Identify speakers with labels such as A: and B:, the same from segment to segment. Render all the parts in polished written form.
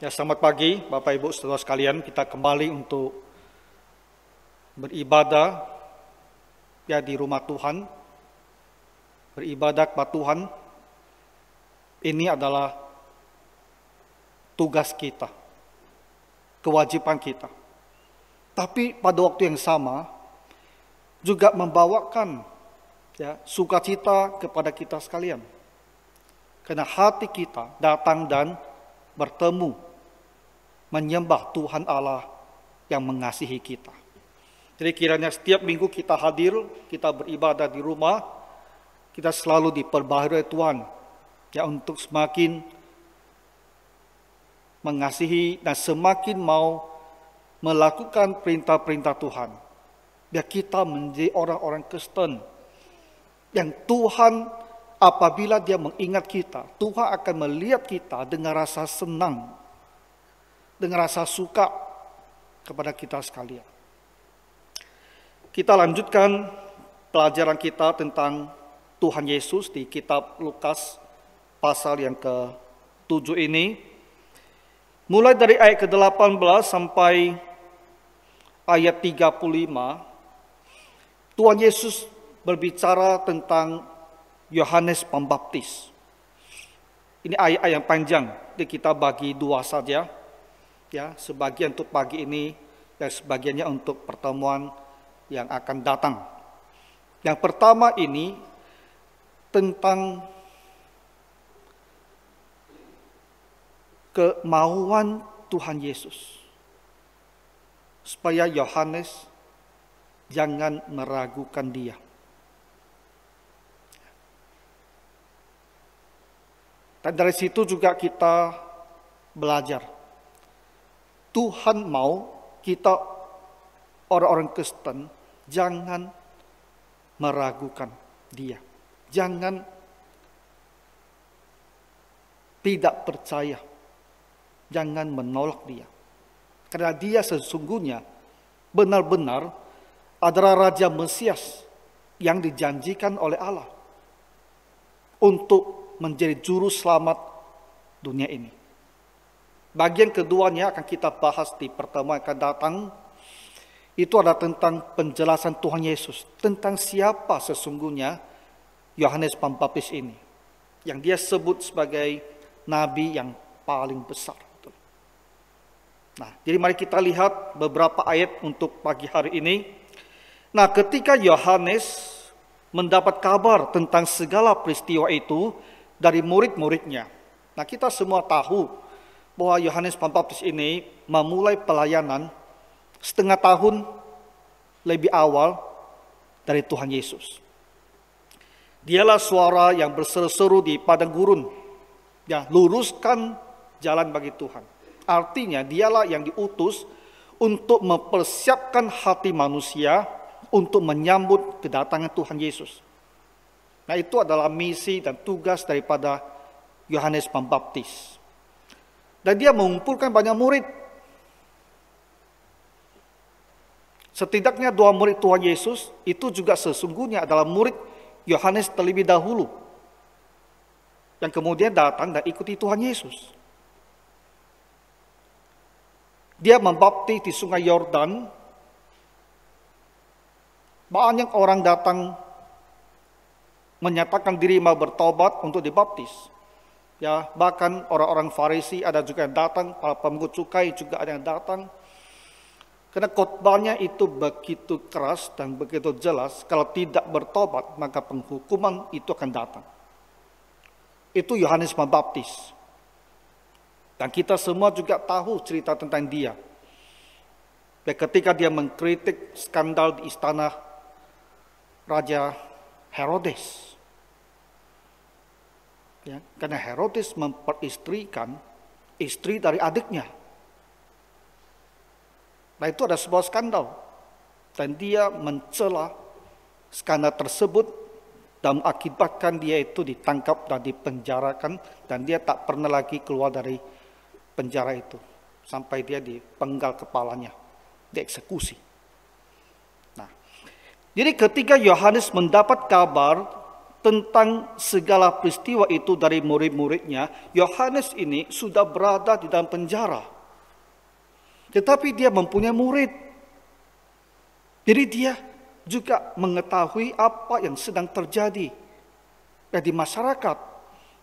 A: Ya, selamat pagi Bapak Ibu Saudara sekalian. Kita kembali untuk beribadah ya di rumah Tuhan. Beribadah kepada Tuhan. Ini adalah tugas kita, kewajiban kita. Tapi pada waktu yang sama juga membawakan ya sukacita kepada kita sekalian. Karena hati kita datang dan bertemu, menyembah Tuhan Allah yang mengasihi kita. Jadi kiranya setiap minggu kita hadir, kita beribadah di rumah, kita selalu diperbaharui Tuhan, ya untuk semakin mengasihi dan semakin mau melakukan perintah-perintah Tuhan. Biar kita menjadi orang-orang Kristen yang Tuhan apabila dia mengingat kita, Tuhan akan melihat kita dengan rasa senang, dengan rasa suka kepada kita sekalian. Kita lanjutkan pelajaran kita tentang Tuhan Yesus di kitab Lukas pasal yang ke-7 ini. Mulai dari ayat ke-18 sampai ayat 35, Tuhan Yesus berbicara tentang Yohanes Pembaptis. Ini ayat-ayat yang panjang, jadi kita bagi dua saja. Ya, sebagian untuk pagi ini dan sebagiannya untuk pertemuan yang akan datang. Yang pertama ini tentang kemauan Tuhan Yesus supaya Yohanes jangan meragukan dia. Dan dari situ juga kita belajar. Tuhan mau kita orang-orang Kristen jangan meragukan dia. Jangan tidak percaya. Jangan menolak dia. Karena dia sesungguhnya benar-benar adalah Raja Mesias yang dijanjikan oleh Allah untuk menjadi juru selamat dunia ini. Bagian keduanya akan kita bahas di pertemuan yang akan datang. Itu adalah tentang penjelasan Tuhan Yesus, tentang siapa sesungguhnya Yohanes Pembaptis ini, yang dia sebut sebagai nabi yang paling besar. Nah, jadi mari kita lihat beberapa ayat untuk pagi hari ini. Nah, ketika Yohanes mendapat kabar tentang segala peristiwa itu dari murid-muridnya. Nah, kita semua tahu bahwa Yohanes Pembaptis ini memulai pelayanan setengah tahun lebih awal dari Tuhan Yesus. Dialah suara yang berseru-seru di padang gurun, ya, luruskan jalan bagi Tuhan. Artinya dialah yang diutus untuk mempersiapkan hati manusia untuk menyambut kedatangan Tuhan Yesus. Nah, itu adalah misi dan tugas daripada Yohanes Pembaptis. Dan dia mengumpulkan banyak murid. Setidaknya 2 murid Tuhan Yesus itu juga sesungguhnya adalah murid Yohanes terlebih dahulu, yang kemudian datang dan ikuti Tuhan Yesus. Dia membaptis di Sungai Yordan. Banyak orang datang menyatakan diri mau bertobat untuk dibaptis. Ya, bahkan orang-orang Farisi ada juga yang datang, para pemungut cukai juga ada yang datang. Karena khotbahnya itu begitu keras dan begitu jelas, kalau tidak bertobat maka penghukuman itu akan datang. Itu Yohanes Pembaptis. Dan kita semua juga tahu cerita tentang dia. Dan ketika dia mengkritik skandal di istana Raja Herodes. Ya, karena Herodes memperistrikan istri dari adiknya. Nah, itu ada sebuah skandal. Dan dia mencela skandal tersebut dan mengakibatkan dia itu ditangkap dan dipenjarakan. Dan dia tak pernah lagi keluar dari penjara itu. Sampai dia dipenggal kepalanya, dieksekusi. Nah, jadi ketika Yohanes mendapat kabar tentang segala peristiwa itu dari murid-muridnya, Yohanes ini sudah berada di dalam penjara. Tetapi dia mempunyai murid. Jadi dia juga mengetahui apa yang sedang terjadi di masyarakat.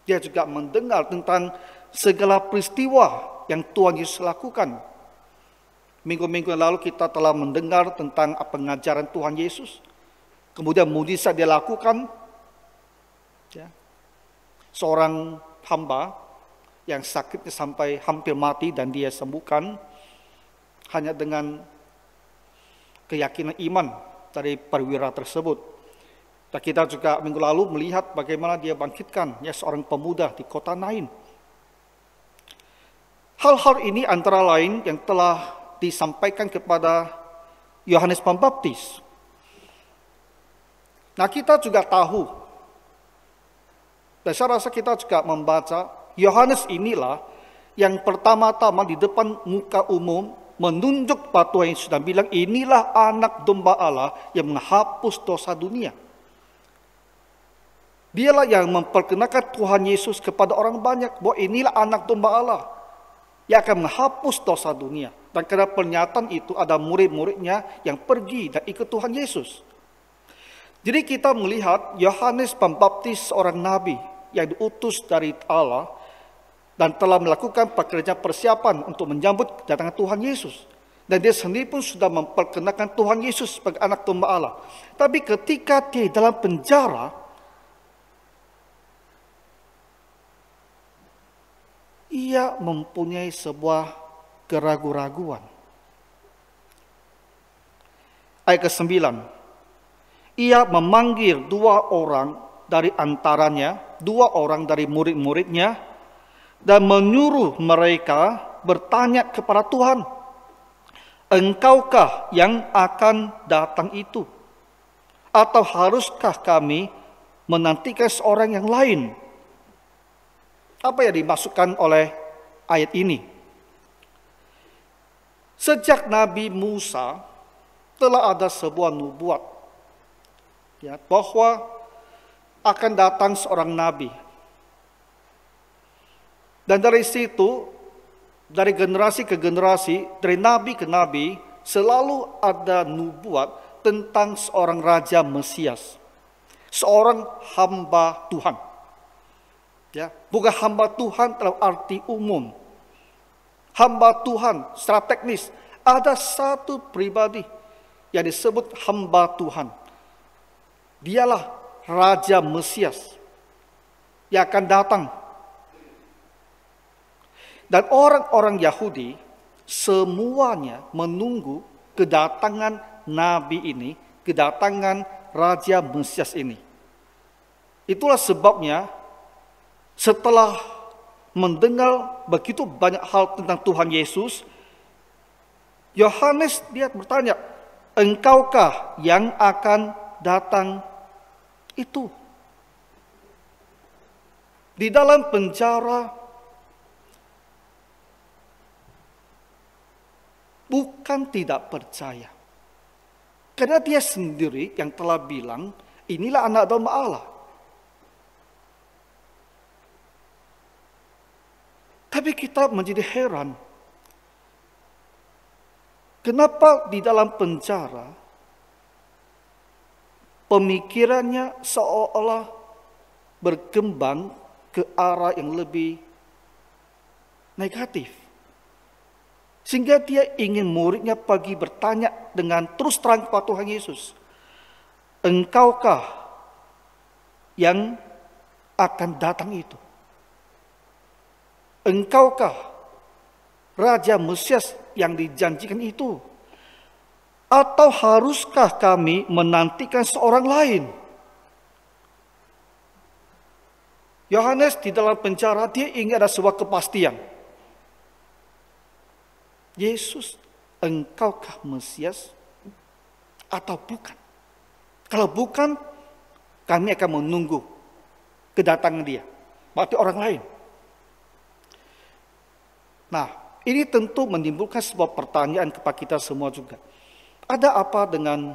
A: Dia juga mendengar tentang segala peristiwa yang Tuhan Yesus lakukan. Minggu-minggu lalu kita telah mendengar tentang pengajaran Tuhan Yesus. Kemudian mujizat dia lakukan. Seorang hamba yang sakitnya sampai hampir mati dan dia sembuhkan hanya dengan keyakinan iman dari perwira tersebut. Dan kita juga minggu lalu melihat bagaimana dia bangkitkan seorang pemuda di kota Nain. Hal-hal ini antara lain yang telah disampaikan kepada Yohanes Pembaptis. Nah, kita juga tahu, dan saya rasa kita juga membaca, Yohanes inilah yang pertama-tama di depan muka umum menunjuk pada Tuhan Yesus dan bilang, inilah anak domba Allah yang menghapus dosa dunia. Dialah yang memperkenalkan Tuhan Yesus kepada orang banyak, bahwa inilah anak domba Allah yang akan menghapus dosa dunia. Dan karena pernyataan itu ada murid-muridnya yang pergi dan ikut Tuhan Yesus. Jadi kita melihat Yohanes Pembaptis seorang nabi yang diutus dari Allah dan telah melakukan pekerjaan persiapan untuk menyambut kedatangan Tuhan Yesus. Dan dia sendiri pun sudah memperkenalkan Tuhan Yesus sebagai anak domba Allah. Tapi ketika dia dalam penjara, ia mempunyai sebuah keraguan-raguan. Ayat ke-9. Ia memanggil dua orang dari antaranya, dua orang dari murid-muridnya, dan menyuruh mereka bertanya kepada Tuhan, engkaukah yang akan datang itu? Atau haruskah kami menantikan seorang yang lain? Apa yang dimaksudkan oleh ayat ini? Sejak Nabi Musa telah ada sebuah nubuat, bahwa akan datang seorang nabi. Dan dari situ, dari generasi ke generasi, dari nabi ke nabi, selalu ada nubuat tentang seorang raja Mesias, seorang hamba Tuhan. Bukan hamba Tuhan dalam arti umum. Hamba Tuhan secara teknis, ada satu pribadi yang disebut hamba Tuhan. Dialah Raja Mesias yang akan datang. Dan orang-orang Yahudi semuanya menunggu kedatangan Nabi ini, kedatangan Raja Mesias ini. Itulah sebabnya setelah mendengar begitu banyak hal tentang Tuhan Yesus, Yohanes dia bertanya, engkaukah yang akan datang itu? Di dalam penjara bukan tidak percaya, karena dia sendiri yang telah bilang, inilah anak domba Allah. Tapi kita menjadi heran, kenapa di dalam penjara pemikirannya seolah berkembang ke arah yang lebih negatif. Sehingga dia ingin muridnya pergi bertanya dengan terus terang kepada Tuhan Yesus, engkaukah yang akan datang itu? Engkaukah Raja Mesias yang dijanjikan itu? Atau haruskah kami menantikan seorang lain? Yohanes di dalam penjara, dia ingin ada sebuah kepastian. Yesus, engkaukah Mesias atau bukan? Kalau bukan, kami akan menunggu kedatangan dia. Berarti orang lain. Nah, ini tentu menimbulkan sebuah pertanyaan kepada kita semua juga. Ada apa dengan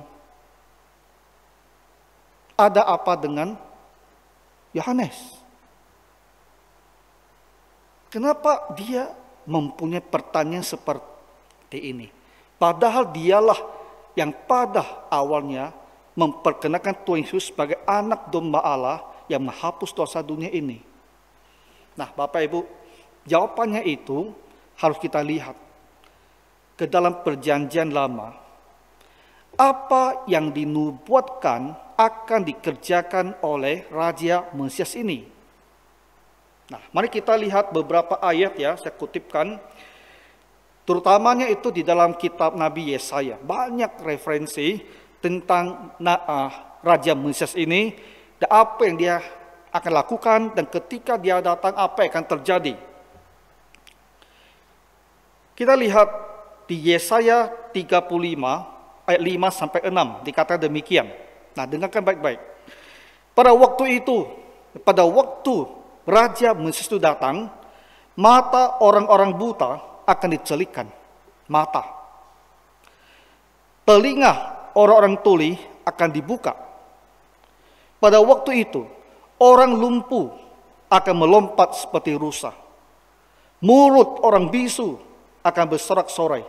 A: Yohanes. Kenapa dia mempunyai pertanyaan seperti ini? Padahal dialah yang pada awalnya memperkenalkan Tuhan Yesus sebagai anak domba Allah yang menghapus dosa dunia ini. Nah, Bapak Ibu, jawabannya itu harus kita lihat ke dalam perjanjian lama. Apa yang dinubuatkan akan dikerjakan oleh Raja Mesias ini. Nah, mari kita lihat beberapa ayat ya, saya kutipkan. Terutamanya itu di dalam kitab Nabi Yesaya. Banyak referensi tentang Raja Mesias ini, dan apa yang dia akan lakukan, dan ketika dia datang apa yang akan terjadi. Kita lihat di Yesaya 35 ayat 5 sampai 6 dikatakan demikian. Nah, dengarkan baik-baik. Pada waktu Raja Mesias itu datang, mata orang-orang buta akan dicelikkan mata. Telinga orang-orang tuli akan dibuka. Pada waktu itu, orang lumpuh akan melompat seperti rusa. Mulut orang bisu akan bersorak-sorai,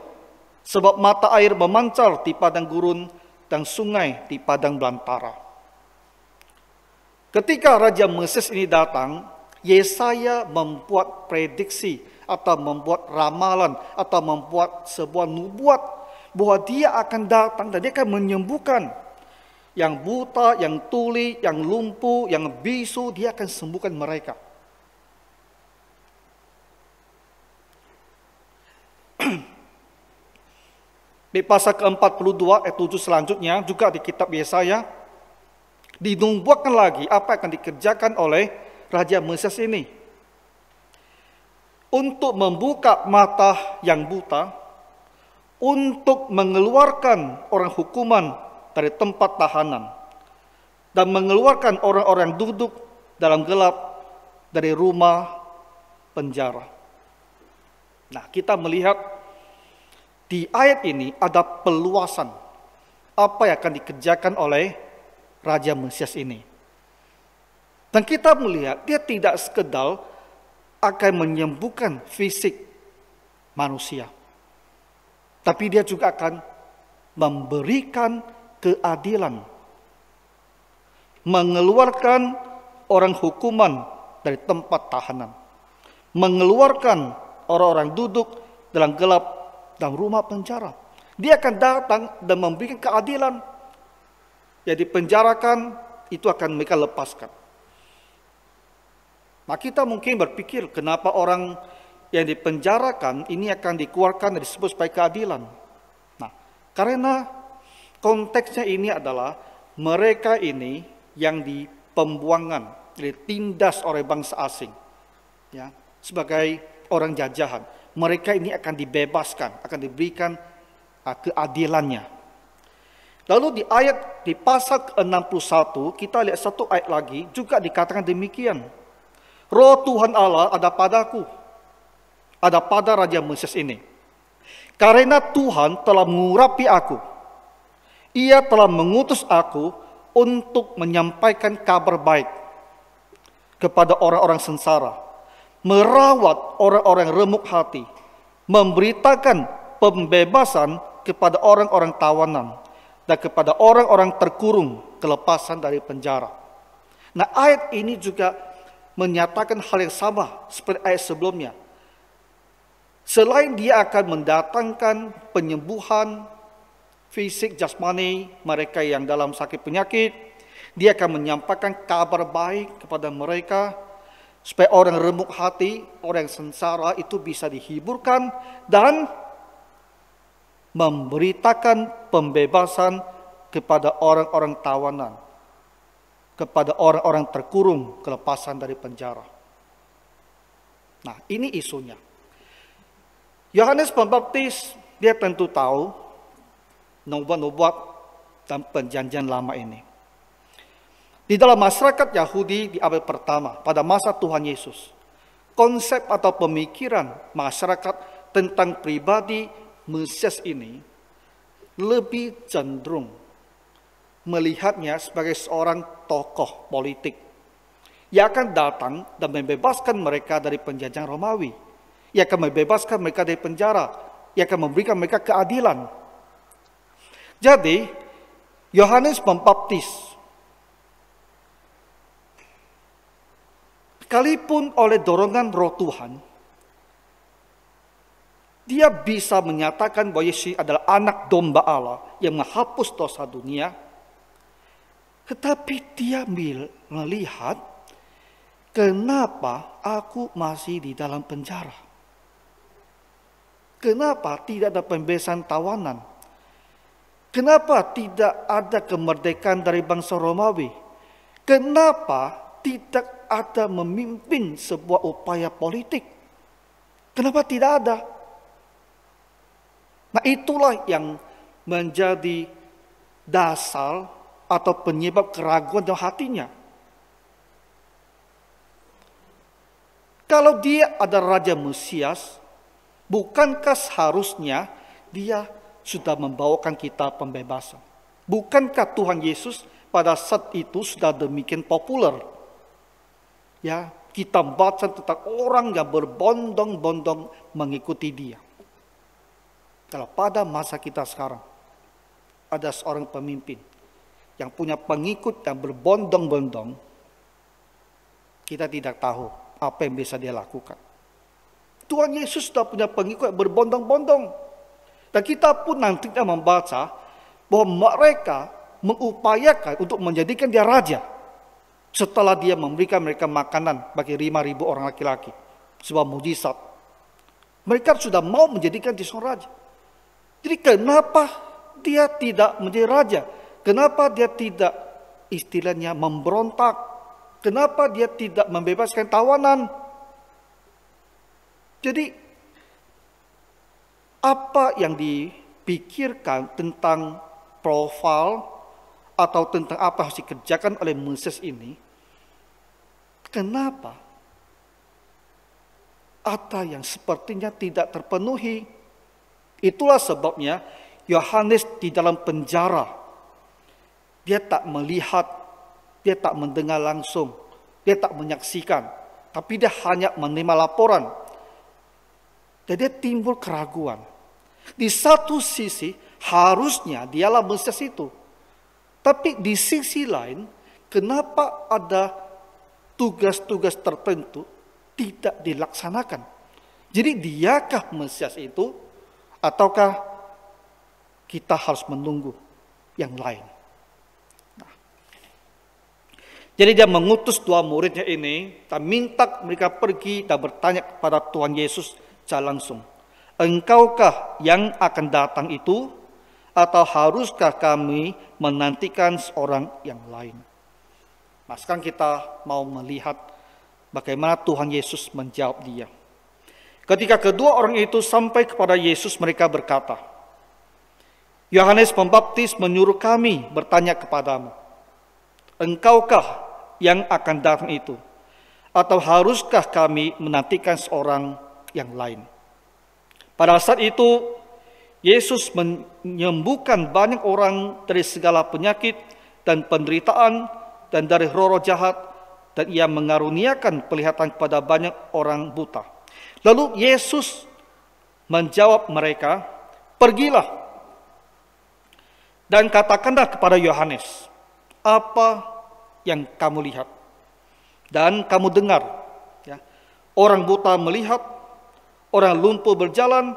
A: sebab mata air memancar di padang gurun dan sungai di padang belantara. Ketika Raja Mesias ini datang, Yesaya membuat prediksi atau membuat ramalan atau membuat sebuah nubuat bahwa dia akan datang dan dia akan menyembuhkan yang buta, yang tuli, yang lumpuh, yang bisu, dia akan sembuhkan mereka. Di pasal ke-42 ayat 7 selanjutnya juga di kitab Yesaya dinubuatkan lagi apa yang akan dikerjakan oleh Raja Mesias ini. Untuk membuka mata yang buta, untuk mengeluarkan orang hukuman dari tempat tahanan, dan mengeluarkan orang-orang duduk dalam gelap dari rumah penjara. Nah, kita melihat di ayat ini ada peluasan apa yang akan dikerjakan oleh Raja Mesias ini. Dan kita melihat dia tidak sekedar akan menyembuhkan fisik manusia, tapi dia juga akan memberikan keadilan, mengeluarkan orang hukuman dari tempat tahanan, mengeluarkan orang-orang duduk dalam gelap dalam rumah penjara. Dia akan datang dan memberikan keadilan. Yang dipenjarakan itu akan mereka lepaskan. Nah, kita mungkin berpikir kenapa orang yang dipenjarakan ini akan dikeluarkan dan disebut sebagai keadilan. Nah, karena konteksnya ini adalah mereka ini yang di pembuangan, ditindas oleh bangsa asing, ya, sebagai orang jajahan. Mereka ini akan dibebaskan, akan diberikan keadilannya. Lalu di pasal 61 kita lihat satu ayat lagi juga dikatakan demikian. Roh Tuhan Allah ada padaku, ada pada Raja Mesias ini. Karena Tuhan telah mengurapi aku. Ia telah mengutus aku untuk menyampaikan kabar baik kepada orang-orang sengsara, merawat orang-orang remuk hati, memberitakan pembebasan kepada orang-orang tawanan, dan kepada orang-orang terkurung kelepasan dari penjara. Nah, ayat ini juga menyatakan hal yang sama seperti ayat sebelumnya. Selain dia akan mendatangkan penyembuhan fisik jasmani mereka yang dalam sakit penyakit, dia akan menyampaikan kabar baik kepada mereka supaya orang remuk hati, orang yang sengsara itu bisa dihiburkan dan memberitakan pembebasan kepada orang-orang tawanan, kepada orang-orang terkurung kelepasan dari penjara. Nah, ini isunya. Yohanes Pembaptis dia tentu tahu nubuat-nubuat dan perjanjian lama ini. Di dalam masyarakat Yahudi di abad pertama pada masa Tuhan Yesus, konsep atau pemikiran masyarakat tentang pribadi Mesias ini lebih cenderung melihatnya sebagai seorang tokoh politik Ia akan datang dan membebaskan mereka dari penjajahan Romawi. Ia akan membebaskan mereka dari penjara. Ia akan memberikan mereka keadilan. Jadi, Yohanes Pembaptis, sekalipun oleh dorongan Roh Tuhan, dia bisa menyatakan bahwa Yesus adalah anak domba Allah yang menghapus dosa dunia. Tetapi dia melihat, kenapa aku masih di dalam penjara? Kenapa tidak ada pembebasan tawanan? Kenapa tidak ada kemerdekaan dari bangsa Romawi? Kenapa tidak ada memimpin sebuah upaya politik? Kenapa tidak ada? Nah, itulah yang menjadi dasar atau penyebab keraguan dalam hatinya. Kalau dia adalah Raja Mesias, bukankah seharusnya dia sudah membawakan kita pembebasan? Bukankah Tuhan Yesus pada saat itu sudah demikian populer? Ya, kita baca tentang orang yang berbondong-bondong mengikuti dia. Kalau pada masa kita sekarang ada seorang pemimpin yang punya pengikut yang berbondong-bondong, kita tidak tahu apa yang bisa dia lakukan. Tuhan Yesus sudah punya pengikut yang berbondong-bondong. Dan kita pun nantinya membaca bahwa mereka mengupayakan untuk menjadikan dia raja. Setelah dia memberikan mereka makanan bagi 5.000 orang laki-laki. Sebuah mujizat. Mereka sudah mau menjadikan dia seorang raja. Jadi kenapa dia tidak menjadi raja? Kenapa dia tidak istilahnya memberontak? Kenapa dia tidak membebaskan tawanan? Jadi apa yang dipikirkan tentang profil atau tentang apa yang harus dikerjakan oleh Mesias ini? Kenapa ada yang sepertinya tidak terpenuhi? Itulah sebabnya Yohanes di dalam penjara. Dia tak melihat, dia tak mendengar langsung, dia tak menyaksikan, tapi dia hanya menerima laporan. Jadi timbul keraguan. Di satu sisi harusnya dialah Mesias itu. Tapi di sisi lain, kenapa ada tugas-tugas tertentu tidak dilaksanakan? Jadi diakah Mesias itu, ataukah kita harus menunggu yang lain? Nah, jadi dia mengutus 2 muridnya ini dan minta mereka pergi dan bertanya kepada Tuhan Yesus secara langsung. Engkaukah yang akan datang itu, atau haruskah kami menantikan seorang yang lain? Nah, sekarang kita mau melihat bagaimana Tuhan Yesus menjawab dia. Ketika kedua orang itu sampai kepada Yesus, mereka berkata, Yohanes Pembaptis menyuruh kami bertanya kepadamu, engkaukah yang akan datang itu, atau haruskah kami menantikan seorang yang lain? Pada saat itu, Yesus menyembuhkan banyak orang dari segala penyakit dan penderitaan dan dari roh-roh jahat, dan ia mengaruniakan penglihatan kepada banyak orang buta. Lalu Yesus menjawab mereka, pergilah dan katakanlah kepada Yohanes apa yang kamu lihat dan kamu dengar. Ya. Orang buta melihat, orang lumpuh berjalan,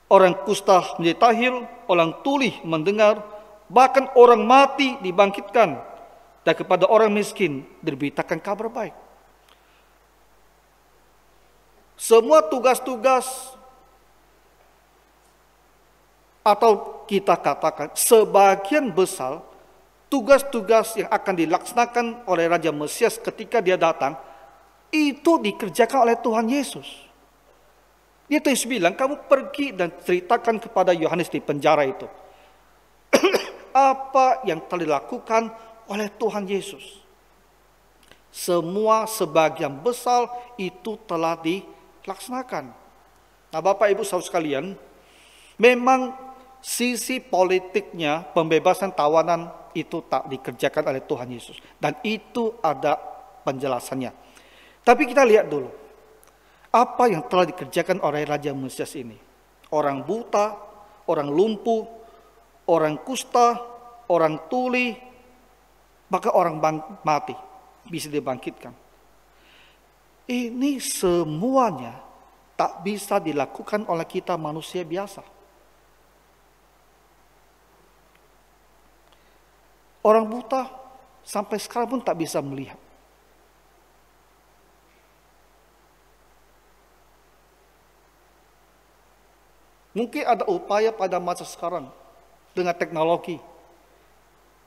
A: orang kusta menjadi tahir, orang tuli mendengar, bahkan orang mati dibangkitkan, dan kepada orang miskin diberitakan kabar baik. Semua tugas-tugas, atau kita katakan sebagian besar tugas-tugas yang akan dilaksanakan oleh Raja Mesias ketika dia datang, itu dikerjakan oleh Tuhan Yesus. Dia terus bilang, kamu pergi dan ceritakan kepada Yohanes di penjara itu apa yang telah dilakukan oleh Tuhan Yesus. Semua sebagian besar itu telah dilaksanakan. Nah, Bapak Ibu Saudara sekalian, memang sisi politiknya pembebasan tawanan itu tak dikerjakan oleh Tuhan Yesus. Dan itu ada penjelasannya. Tapi kita lihat dulu, apa yang telah dikerjakan oleh Raja Mesias ini. Orang buta, orang lumpuh, orang kusta, orang tuli, maka orang mati bisa dibangkitkan. Ini semuanya tak bisa dilakukan oleh kita manusia biasa. Orang buta sampai sekarang pun tak bisa melihat. Mungkin ada upaya pada masa sekarang dengan teknologi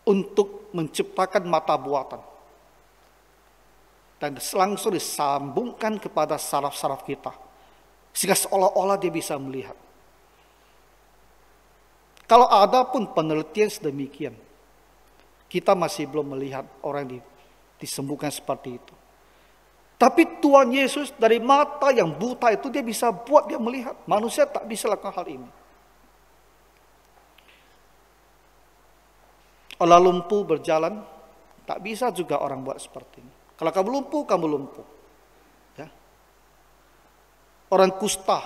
A: untuk menciptakan mata buatan. Dan langsung disambungkan kepada saraf-saraf kita. Sehingga seolah-olah dia bisa melihat. Kalau ada pun penelitian sedemikian, kita masih belum melihat orang disembuhkan seperti itu. Tapi Tuhan Yesus dari mata yang buta itu dia bisa buat dia melihat. Manusia tak bisa lakukan hal ini. Orang lumpuh berjalan, tak bisa juga orang buat seperti ini. Kalau kamu lumpuh, kamu lumpuh. Ya. Orang kusta,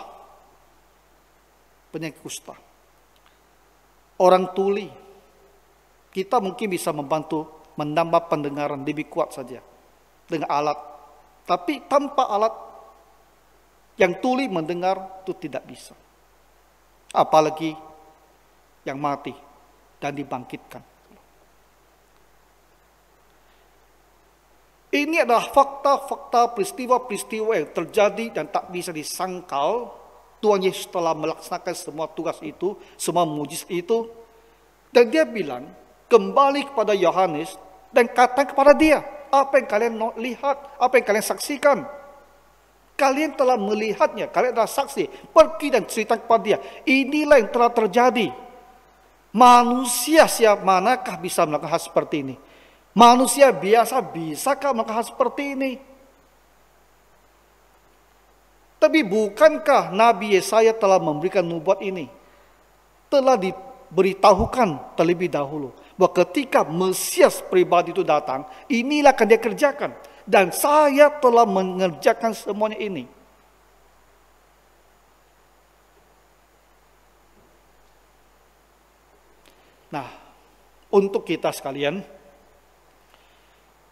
A: penyakit kusta. Orang tuli, kita mungkin bisa membantu menambah pendengaran lebih kuat saja dengan alat. Tapi tanpa alat, yang tuli mendengar itu tidak bisa. Apalagi yang mati dan dibangkitkan. Ini adalah fakta-fakta peristiwa-peristiwa yang terjadi dan tak bisa disangkal. Tuhan Yesus telah melaksanakan semua tugas itu, semua mujizat itu. Dan dia bilang, kembali kepada Yohanes dan katakan kepada dia, apa yang kalian lihat, apa yang kalian saksikan. Kalian telah melihatnya, kalian adalah saksi. Pergi dan cerita kepada dia. Inilah yang telah terjadi. Manusia siapa manakah bisa melakukan hal seperti ini? Manusia biasa bisakah melakukan hal seperti ini? Tapi bukankah Nabi Yesaya telah memberikan nubuat ini? Telah diberitahukan terlebih dahulu bahwa ketika Mesias pribadi itu datang, inilah akan dia kerjakan. Dan saya telah mengerjakan semuanya ini. Nah, untuk kita sekalian,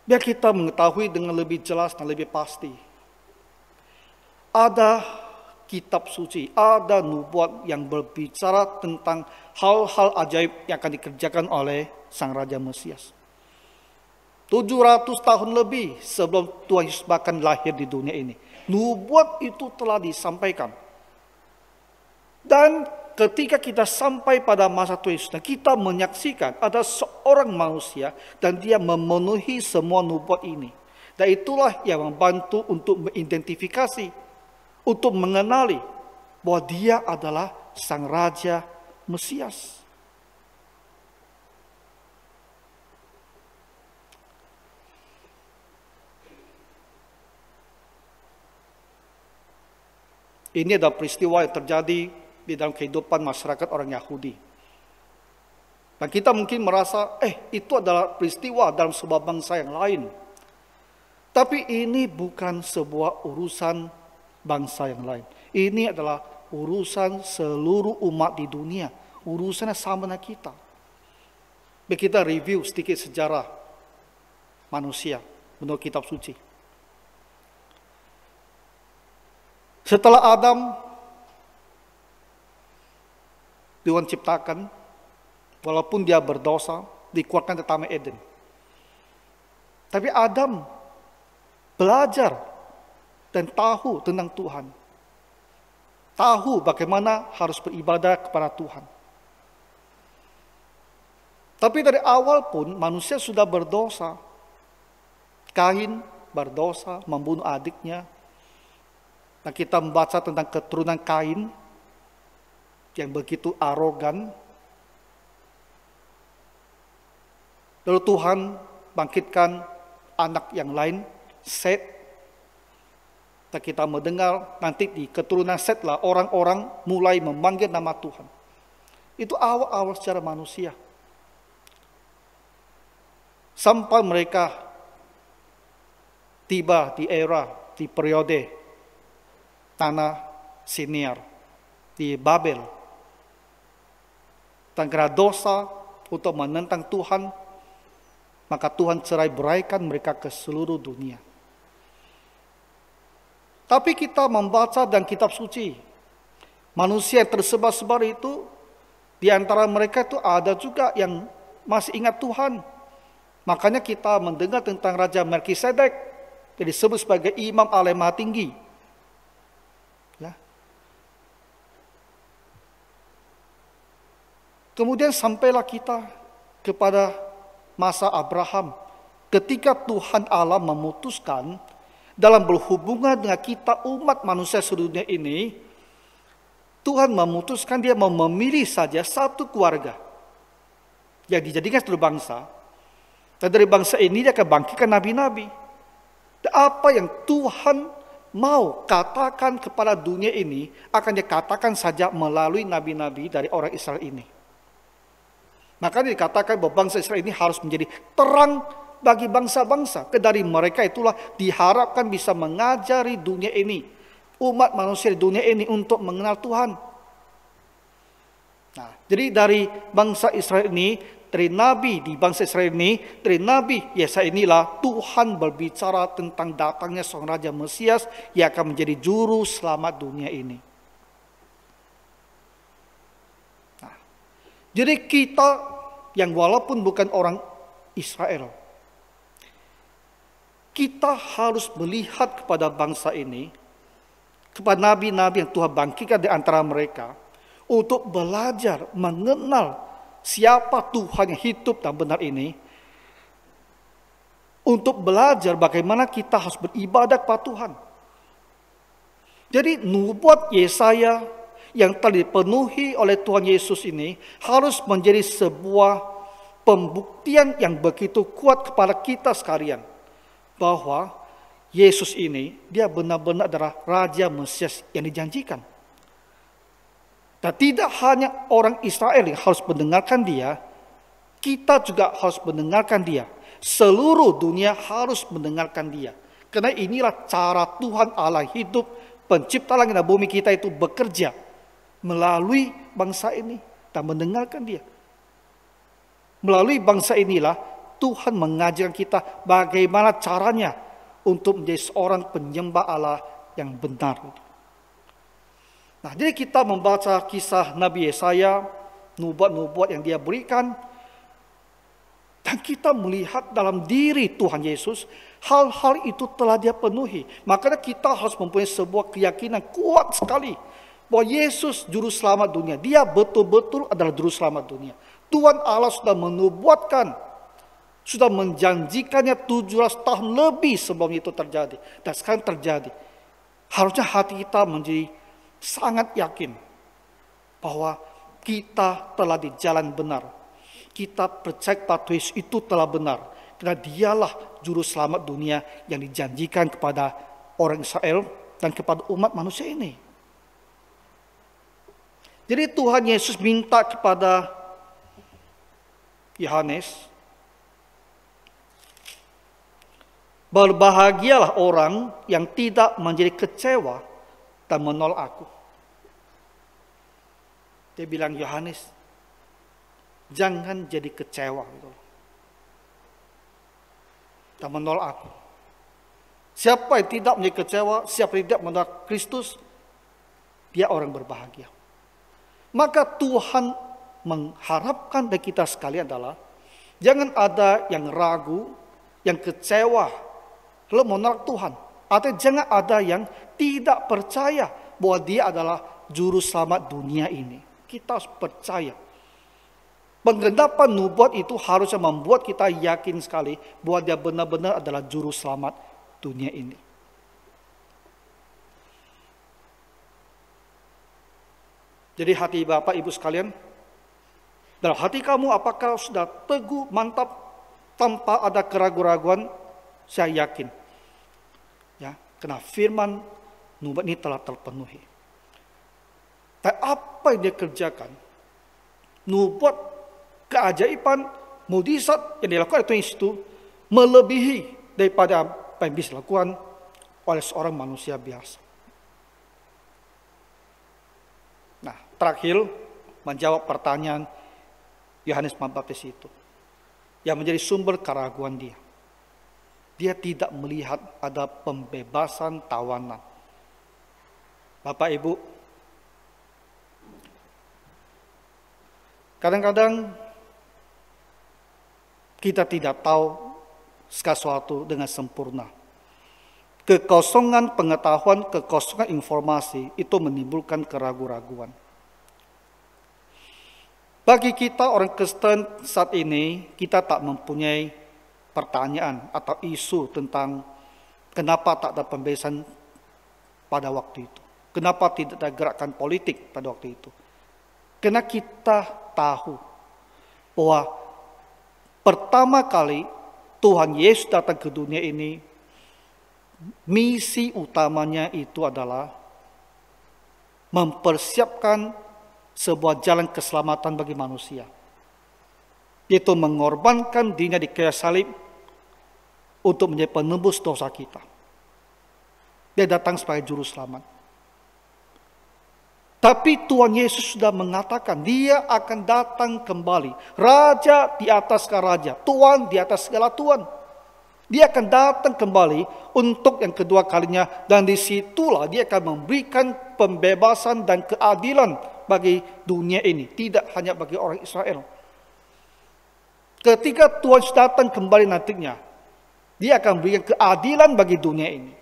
A: biar kita mengetahui dengan lebih jelas dan lebih pasti. Ada kitab suci, ada nubuat yang berbicara tentang hal-hal ajaib yang akan dikerjakan oleh Sang Raja Mesias. 700 tahun lebih sebelum Tuhan Yesus bahkan lahir di dunia ini. Nubuat itu telah disampaikan. Dan ketika kita sampai pada masa Tuhan Yesus, kita menyaksikan ada seorang manusia dan dia memenuhi semua nubuat ini. Dan itulah yang membantu untuk mengidentifikasi, untuk mengenali bahwa dia adalah Sang Raja Mesias. Ini adalah peristiwa yang terjadi di dalam kehidupan masyarakat orang Yahudi. Dan kita mungkin merasa, itu adalah peristiwa dalam sebuah bangsa yang lain. Tapi ini bukan sebuah urusan bangsa yang lain. Ini adalah urusan seluruh umat di dunia. Urusannya sama dengan kita. Biar kita review sedikit sejarah manusia menurut kitab suci. Setelah Adam Tuhan ciptakan, walaupun dia berdosa, dikeluarkan dari Taman Eden. Tapi Adam belajar dan tahu tentang Tuhan. Tahu bagaimana harus beribadah kepada Tuhan. Tapi dari awal pun manusia sudah berdosa. Kain berdosa, membunuh adiknya. Nah, kita membaca tentang keturunan Kain yang begitu arogan. Lalu Tuhan bangkitkan anak yang lain, Set. Dan kita mendengar nanti di keturunan Set lah orang-orang mulai memanggil nama Tuhan. Itu awal-awal secara manusia. Sampai mereka tiba di era, di periode tanah Siniar, di Babel. Dan karena dosa untuk menentang Tuhan, maka Tuhan cerai-beraikan mereka ke seluruh dunia. Tapi kita membaca dalam kitab suci, manusia yang tersebar-sebar itu, di antara mereka itu ada juga yang masih ingat Tuhan. Makanya kita mendengar tentang Raja Melkisedek, yang disebut sebagai Imam Allah Maha Tinggi. Ya. Kemudian sampailah kita kepada masa Abraham, ketika Tuhan Allah memutuskan dalam berhubungan dengan kita umat manusia sedunia ini, Tuhan memutuskan dia mau memilih saja satu keluarga yang dijadikan satu bangsa. Dan dari bangsa ini dia akan bangkitkan nabi-nabi. Dan apa yang Tuhan mau katakan kepada dunia ini akan dia katakan saja melalui nabi-nabi dari orang Israel ini. Makanya dikatakan bahwa bangsa Israel ini harus menjadi terang bagi bangsa-bangsa. Dari mereka itulah diharapkan bisa mengajari dunia ini, umat manusia di dunia ini untuk mengenal Tuhan. Nah, jadi dari bangsa Israel ini, dari nabi di bangsa Israel ini, dari nabi Yesaya inilah Tuhan berbicara tentang datangnya seorang Raja Mesias yang akan menjadi juru selamat dunia ini. Nah, jadi kita yang walaupun bukan orang Israel, kita harus melihat kepada bangsa ini, kepada nabi-nabi yang Tuhan bangkitkan di antara mereka, untuk belajar mengenal siapa Tuhan yang hidup dan benar ini, untuk belajar bagaimana kita harus beribadah kepada Tuhan. Jadi nubuat Yesaya yang telah dipenuhi oleh Tuhan Yesus ini harus menjadi sebuah pembuktian yang begitu kuat kepada kita sekalian, bahwa Yesus ini dia benar-benar adalah Raja Mesias yang dijanjikan. Dan tidak hanya orang Israel yang harus mendengarkan dia, kita juga harus mendengarkan dia. Seluruh dunia harus mendengarkan dia. Karena inilah cara Tuhan Allah hidup, pencipta langit dan bumi kita itu bekerja melalui bangsa ini dan mendengarkan dia. Melalui bangsa inilah Tuhan mengajarkan kita bagaimana caranya untuk menjadi seorang penyembah Allah yang benar. Nah, jadi kita membaca kisah Nabi Yesaya, nubuat-nubuat yang dia berikan, dan kita melihat dalam diri Tuhan Yesus, hal-hal itu telah dia penuhi. Makanya kita harus mempunyai sebuah keyakinan kuat sekali, bahwa Yesus juru selamat dunia. Dia betul-betul adalah juru selamat dunia. Tuhan Allah sudah menubuatkan, sudah menjanjikannya 700 tahun lebih sebelum itu terjadi. Dan sekarang terjadi. Harusnya hati kita menjadi sangat yakin bahwa kita telah di jalan benar. Kita percaya pada Yesus itu telah benar. Karena dialah juru selamat dunia yang dijanjikan kepada orang Israel dan kepada umat manusia ini. Jadi Tuhan Yesus minta kepada Yohanes, berbahagialah orang yang tidak menjadi kecewa dan menolak aku. Dia bilang, Yohanes, jangan jadi kecewa gitu, dan menolak aku. Siapa yang tidak menjadi kecewa, siapa yang tidak menolak Kristus, dia orang berbahagia. Maka Tuhan mengharapkan dari kita sekalian adalah jangan ada yang ragu, yang kecewa, lalu menolak Tuhan. Atau jangan ada yang tidak percaya bahwa dia adalah juru selamat dunia ini. Kita harus percaya. Penggenapan nubuat itu harusnya membuat kita yakin sekali bahwa dia benar-benar adalah juru selamat dunia ini. Jadi hati Bapak Ibu sekalian, dalam hati kamu apakah sudah teguh, mantap, tanpa ada keraguan-raguan? Saya yakin. Ya, karena firman nubuat ini telah terpenuhi. Dan apa yang dia kerjakan, nubuat, keajaiban, mukjizat yang dilakukan oleh Tuhan Yesus itu melebihi daripada apa yang bisa dilakukan oleh seorang manusia biasa. Nah, terakhir menjawab pertanyaan Yohanes Pembaptis itu, yang menjadi sumber keraguan dia. Dia tidak melihat ada pembebasan tawanan. Bapak Ibu, kadang-kadang kita tidak tahu sesuatu dengan sempurna. Kekosongan pengetahuan, kekosongan informasi itu menimbulkan keraguan-raguan. Bagi kita orang Kristen saat ini, kita tak mempunyai pertanyaan atau isu tentang kenapa tak ada pembebasan pada waktu itu. Kenapa tidak ada gerakan politik pada waktu itu. Karena kita tahu bahwa pertama kali Tuhan Yesus datang ke dunia ini, misi utamanya itu adalah mempersiapkan sebuah jalan keselamatan bagi manusia. Yaitu mengorbankan dirinya di kayu salib untuk menjadi penebus dosa kita. Dia datang sebagai juru selamat. Tapi Tuhan Yesus sudah mengatakan dia akan datang kembali. Raja di atas segala raja, Tuhan di atas segala Tuhan. Dia akan datang kembali untuk yang kedua kalinya, dan disitulah dia akan memberikan pembebasan dan keadilan bagi dunia ini, tidak hanya bagi orang Israel. Ketika Tuhan datang kembali nantinya, dia akan memberikan keadilan bagi dunia ini.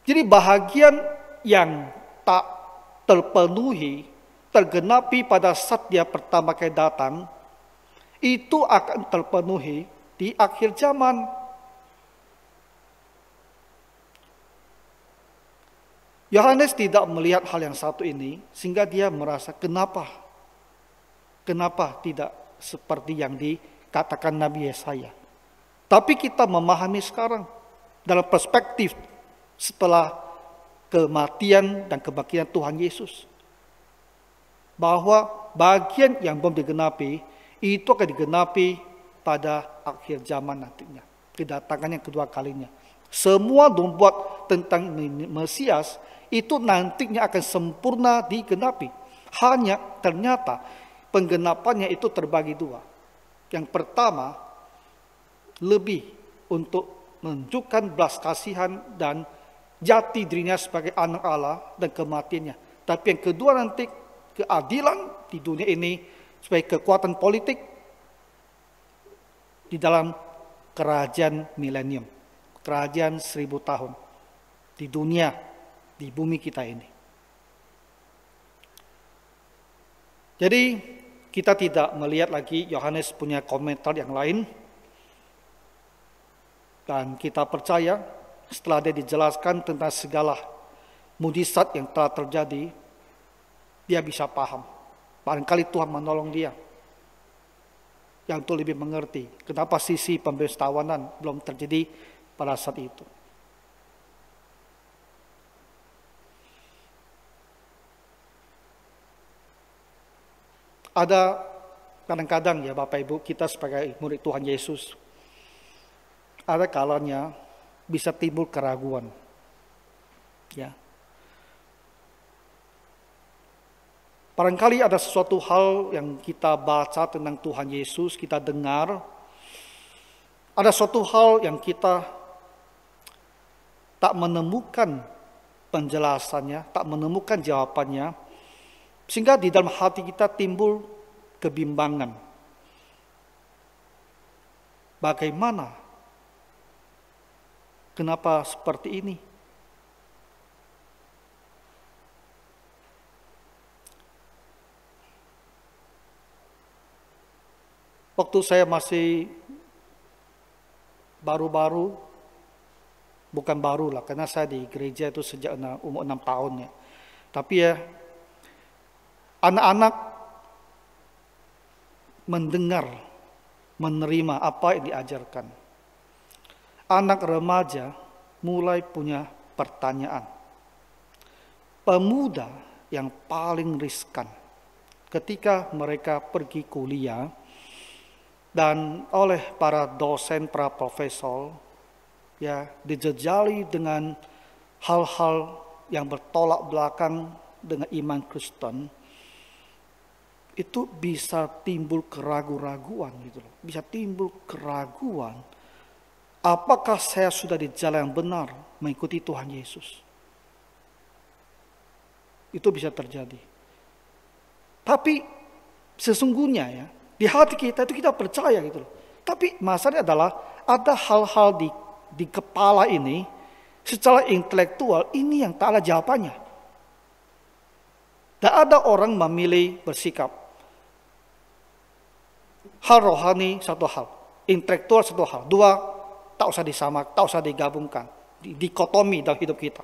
A: Jadi bahagian yang tak terpenuhi, tergenapi pada saat dia pertama kali datang, itu akan terpenuhi di akhir zaman. Yohanes tidak melihat hal yang satu ini, sehingga dia merasa kenapa tidak seperti yang dikatakan Nabi Yesaya. Tapi kita memahami sekarang dalam perspektif setelah kematian dan kebangkitan Tuhan Yesus, bahwa bagian yang belum digenapi itu akan digenapi pada akhir zaman nantinya, kedatangan yang kedua kalinya. Semua dibuat tentang Mesias itu nantinya akan sempurna digenapi. Hanya ternyata penggenapannya itu terbagi dua. Yang pertama, lebih untuk menunjukkan belas kasihan dan jati dirinya sebagai anak Allah dan kematiannya. Tapi yang kedua nanti keadilan di dunia ini sebagai kekuatan politik di dalam kerajaan milenium, kerajaan 1000 tahun di dunia, di bumi kita ini. Jadi kita tidak melihat lagi Yohanes punya komentar yang lain, dan kita percaya setelah dia dijelaskan tentang segala mujizat yang telah terjadi, dia bisa paham. Barangkali Tuhan menolong dia yang untuk lebih mengerti kenapa sisi pembebasan tawanan belum terjadi pada saat itu. Ada kadang-kadang ya Bapak Ibu, kita sebagai murid Tuhan Yesus, ada kalanya bisa timbul keraguan. Ya. Barangkali ada sesuatu hal yang kita baca tentang Tuhan Yesus, kita dengar, ada suatu hal yang kita tak menemukan penjelasannya, tak menemukan jawabannya, sehingga di dalam hati kita timbul kebimbangan. Bagaimana? Kenapa seperti ini? Waktu saya masih baru-baru, bukan baru lah, karena saya di gereja itu sejak umur 6 tahun ya. Tapi ya, anak-anak mendengar, menerima apa yang diajarkan. Anak remaja mulai punya pertanyaan. Pemuda yang paling riskan ketika mereka pergi kuliah dan oleh para dosen, para profesor, ya, dijejali dengan hal-hal yang bertolak belakang dengan iman Kristen, itu bisa timbul keraguan-raguan gitu loh. Bisa timbul keraguan, apakah saya sudah di jalan yang benar mengikuti Tuhan Yesus? Itu bisa terjadi. Tapi sesungguhnya ya, di hati kita itu kita percaya gitu loh. Tapi masalahnya adalah ada hal-hal di kepala ini secara intelektual ini yang tak ada jawabannya. Dan ada orang memilih bersikap. Hal rohani satu hal, intelektual satu hal, dua tak usah disamak, tak usah digabungkan, dikotomi dalam hidup kita.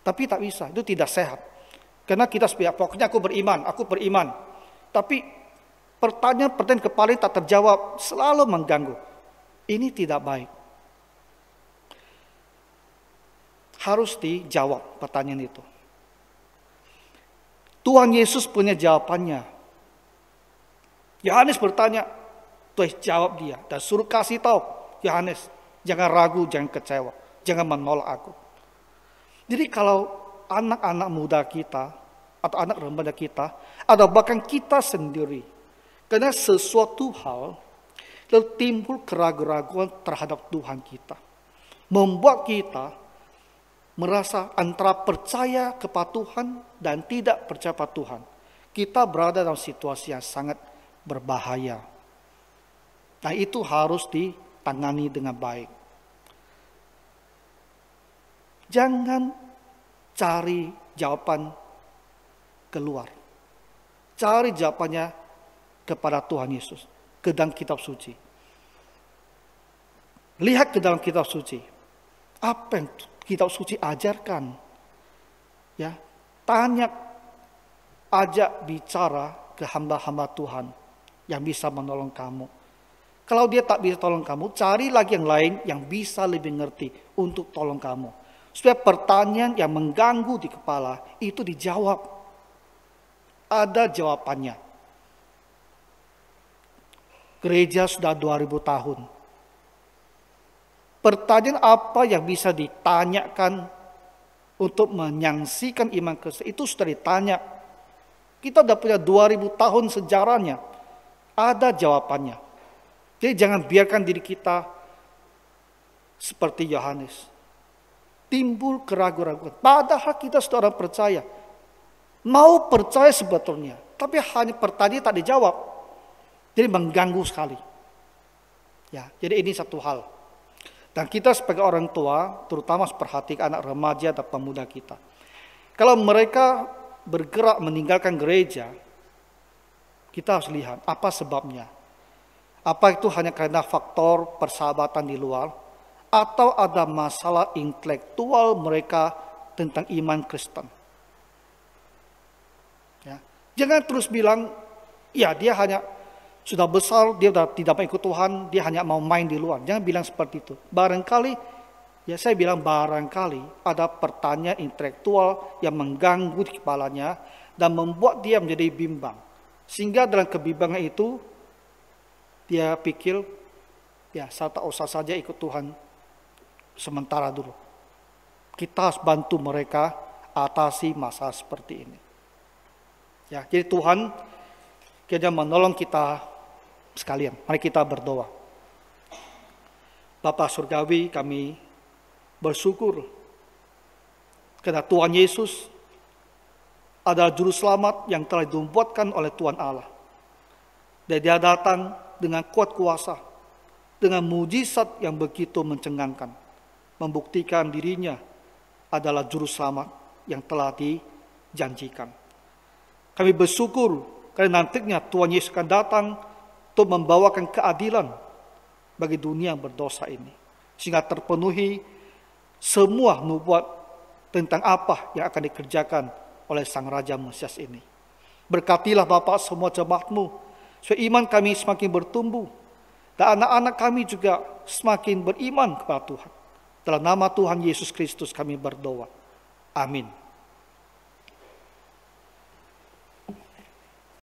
A: Tapi tak bisa, itu tidak sehat. Karena kita pokoknya aku beriman. Tapi pertanyaan kepala tak terjawab, selalu mengganggu. Ini tidak baik. Harus dijawab pertanyaan itu. Tuhan Yesus punya jawabannya. Yohanes bertanya, Tuhan jawab dia dan suruh kasih tahu Yohanes, jangan ragu, jangan kecewa, jangan menolak aku. Jadi kalau anak-anak muda kita atau anak remaja kita, atau bahkan kita sendiri, karena sesuatu hal lalu timbul keraguan-raguan terhadap Tuhan kita, membuat kita merasa antara percaya kepada Tuhan dan tidak percaya pada Tuhan. Kita berada dalam situasi yang sangat berbahaya. Nah, itu harus ditangani dengan baik. Jangan cari jawaban keluar. Cari jawabannya kepada Tuhan Yesus, ke dalam kitab suci. Lihat ke dalam kitab suci. Apa yang kitab suci ajarkan? Ya, tanya, ajak bicara ke hamba-hamba Tuhan yang bisa menolong kamu. Kalau dia tak bisa tolong kamu, cari lagi yang lain yang bisa lebih ngerti untuk tolong kamu. Supaya pertanyaan yang mengganggu di kepala itu dijawab. Ada jawabannya. Gereja sudah 2000 tahun. Pertanyaan apa yang bisa ditanyakan untuk menyaksikan iman Kristen itu sudah ditanya. Kita sudah punya 2000 tahun sejarahnya. Ada jawabannya. Jadi jangan biarkan diri kita seperti Yohanes. Timbul keraguan-raguan. Padahal kita sudah orang percaya. Mau percaya sebetulnya. Tapi hanya pertanyaan tak dijawab. Jadi mengganggu sekali. Ya, jadi ini satu hal. Dan kita sebagai orang tua, terutama perhatikan anak remaja dan pemuda kita. Kalau mereka bergerak meninggalkan gereja, kita harus lihat apa sebabnya. Apa itu hanya karena faktor persahabatan di luar, atau ada masalah intelektual mereka tentang iman Kristen. Ya. Jangan terus bilang, ya dia hanya sudah besar, dia sudah tidak mau ikut Tuhan, dia hanya mau main di luar. Jangan bilang seperti itu. Barangkali, ya saya bilang barangkali ada pertanyaan intelektual yang mengganggu di kepalanya dan membuat dia menjadi bimbang. Sehingga dalam kebimbangan itu, dia pikir, ya saya tak usah saja ikut Tuhan sementara dulu. Kita harus bantu mereka atasi masalah seperti ini. Ya, jadi Tuhan kira menolong kita sekalian. Mari kita berdoa. Bapa Surgawi, kami bersyukur karena Tuhan Yesus adalah juru selamat yang telah dibuatkan oleh Tuhan Allah. Dan dia datang dengan kuat kuasa, dengan mujizat yang begitu mencengangkan, membuktikan dirinya adalah juru selamat yang telah dijanjikan. Kami bersyukur karena nantinya Tuhan Yesus akan datang untuk membawakan keadilan bagi dunia yang berdosa ini. Sehingga terpenuhi semua nubuat tentang apa yang akan dikerjakan oleh Sang Raja Mesias ini. Berkatilah Bapa semua jemaat-Mu, supaya iman kami semakin bertumbuh, dan anak-anak kami juga semakin beriman kepada Tuhan. Dalam nama Tuhan Yesus Kristus kami berdoa. Amin.